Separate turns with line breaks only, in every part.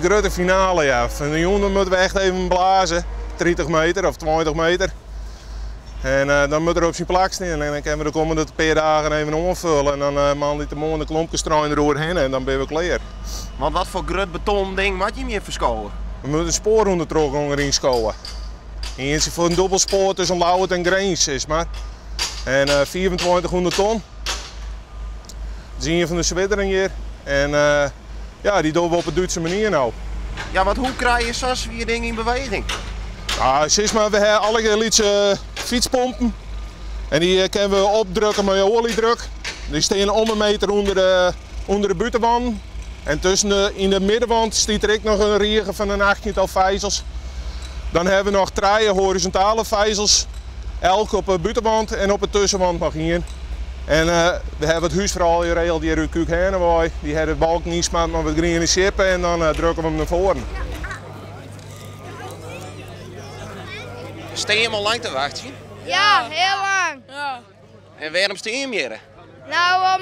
de grote finale, ja. Van de jongen moeten we echt even blazen. 30 meter of 20 meter. En dan moet er op zijn plek staan. En dan kunnen we de komende paar dagen even omvullen. En dan man liet de morgen de klompjes strooien doorheen en dan ben we klaar.
Want wat voor grut beton ding moet je meer verschouwen?
We moeten een spoor onderin schouwen. Eentje voor een dubbelspoor tussen Lauwert en Greens is maar. En 2400 ton. Dat is een van de zwitteren hier. En ja, die doen we op een Duitse manier nou.
Ja, want hoe krijg je zo'n vier ding in beweging?
Ja, zeg maar, we hebben alle liedje fietspompen. En die kunnen we opdrukken met oliedruk. Die staan om een meter onder de buitenwand. En in de middenwand stiet er ook nog een riegen van een 18-tal vijzels. Dan hebben we nog 3 horizontale vijzels. Elk op de buitenwand en op de tussenwand nog hier. En we hebben het huisverhaal hier heel die ruik heen. Die hebben de balk niet smaakt met wat groene chippen en dan drukken we hem naar voren.
Sta je al lang te wachten?
Ja, heel lang.
Ja.
En waarom sta je meer?
Nou,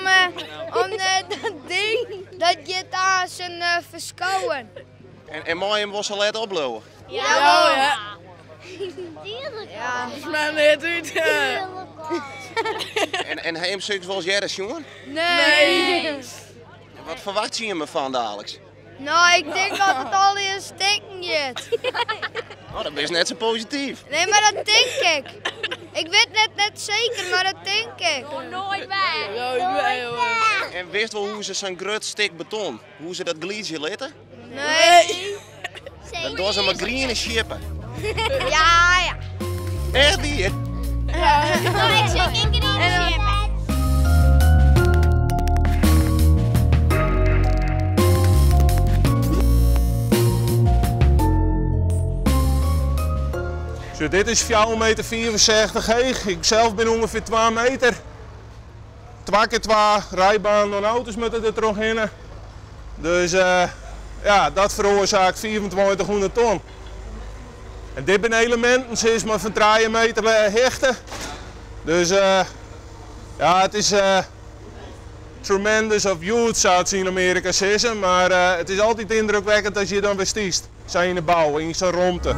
om dat ding dat je het aan zijn verschouwen.
En mooi hem was al laten oplopen.
Ja.
Ja.
Ja.
Maar net uit.
En hij hem stuks wel eens jaren, jongen?
Nee.
En wat verwacht je me van dadelijk?
Nou, ik denk dat het al in steken zit.
Oh, dat is net zo positief.
Nee, maar dat denk ik. Ik weet net zeker, maar dat denk ik.
Nooit bij.
En wist wel hoe ze zo'n grut stuk beton, hoe ze dat gliedje litten?
Nee.
Dat doen ze met groene chippen.
Ja.
Echt hier?
Ik zit in green.
Zo, dit is 4,64 meter heeg. Ik zelf ben ongeveer 2 meter. 2 keer 2 rijbanen en auto's moeten er toch in. Dus ja, dat veroorzaakt 2400 ton. En dit zijn elementen, is maar van 3 meter hechten. Dus ja, het is tremendous of huge zou het in Amerika zeggen. Maar het is altijd indrukwekkend als je dan weer stiest. Zijn in de bouw, in zo'n romte.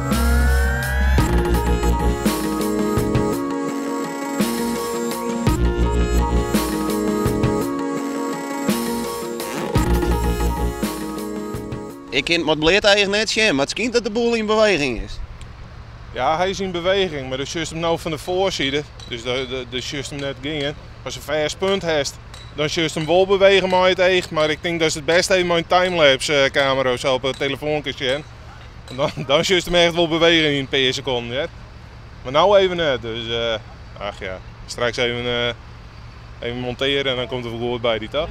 Ik ken het bleed eigenlijk net zien, maar het schijnt dat de boel in beweging is.
Ja, hij is in beweging, maar de juist hem nou van de voorzijde, dus de juist hem net gingen. Als je een vers punt hebt, dan juist hem wel bewegen maar het echt. Maar ik denk dat ze het best even met een timelapse camera zo op het telefoontje zien. Dan juist hem echt wel bewegen in een paar seconden. Ja. Maar nou even net, dus ach ja, straks even monteren en dan komt er wel goed bij die dag.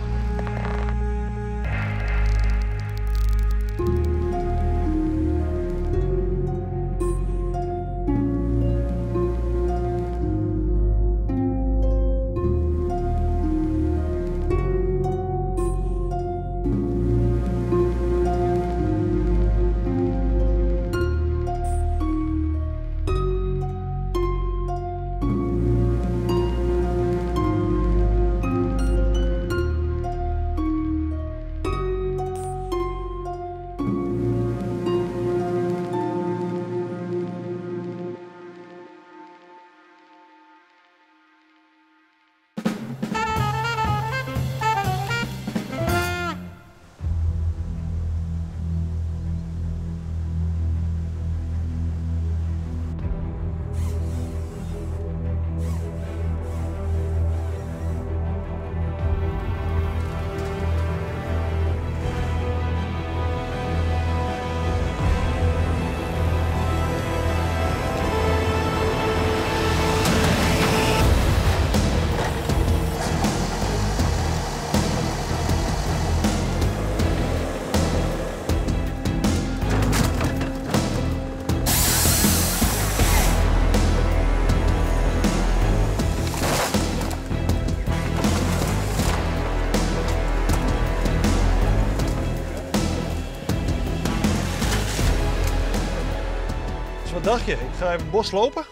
Wat dacht je? Ik ga even het bos lopen?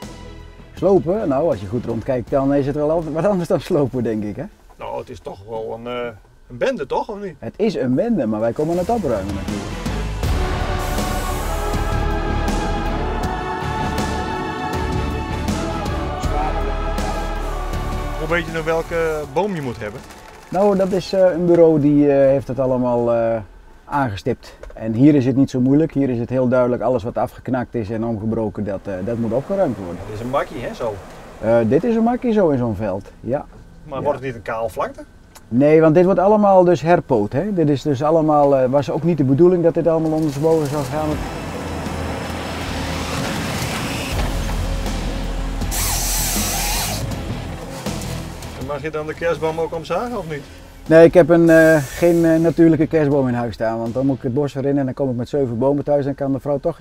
Slopen? Nou, als je goed rondkijkt, dan is het wel altijd wat anders dan slopen, denk ik, hè?
Nou, het is toch wel een bende, toch? Of niet?
Het is een bende, maar wij komen het opruimen natuurlijk.
weet je nou welke boom je moet hebben?
Nou, dat is een bureau die heeft het allemaal aangestipt. En hier is het niet zo moeilijk. Hier is het heel duidelijk, alles wat afgeknakt is en omgebroken, dat moet opgeruimd worden.
Dit is een makkie, hè, zo.
Dit is een makkie zo in zo'n veld, ja.
Maar wordt het niet een kaal vlakte?
Nee, want dit wordt allemaal dus herpoot. Hè? Dit is dus allemaal, was ook niet de bedoeling dat dit allemaal ondersteboven zou gaan.
En mag je dan de kerstboom ook omzagen of niet?
Nee, ik heb geen natuurlijke kerstboom in huis staan, want dan moet ik het bos erin en dan kom ik met 7 bomen thuis en kan de vrouw toch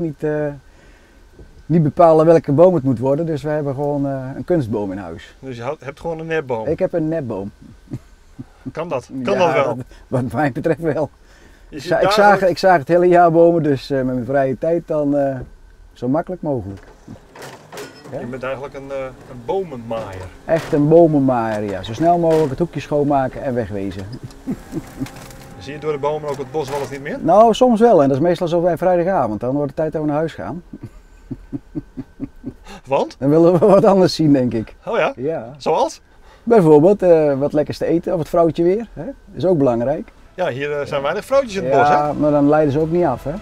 niet bepalen welke boom het moet worden. Dus we hebben gewoon een kunstboom in huis.
Dus je hebt gewoon een nepboom?
Ik heb een nepboom.
Kan dat? Kan dat wel?
Wat mij betreft wel.
Je
Ik zaag het hele jaar bomen, dus met mijn vrije tijd dan zo makkelijk mogelijk.
Je bent eigenlijk een bomenmaaier.
Echt een bomenmaaier, ja. Zo snel mogelijk het hoekje schoonmaken en wegwezen.
Zie je door de bomen ook het bos wel of niet meer?
Nou, soms wel. En dat is meestal zo bij vrijdagavond. Dan wordt het tijd dat we naar huis gaan.
Want?
Dan willen we wat anders zien, denk ik.
Oh ja?
Ja.
Zoals?
Bijvoorbeeld wat lekkers te eten of het vrouwtje weer. Hè? Dat is ook belangrijk.
Ja, hier zijn weinig vrouwtjes in het bos, hè?
Ja, maar dan leiden ze ook niet af, hè?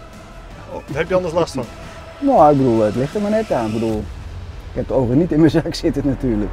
Oh, daar heb je anders last van?
Nou, ik bedoel, het ligt er maar net aan. Ik bedoel, ik heb de ogen niet in mijn zak zitten natuurlijk.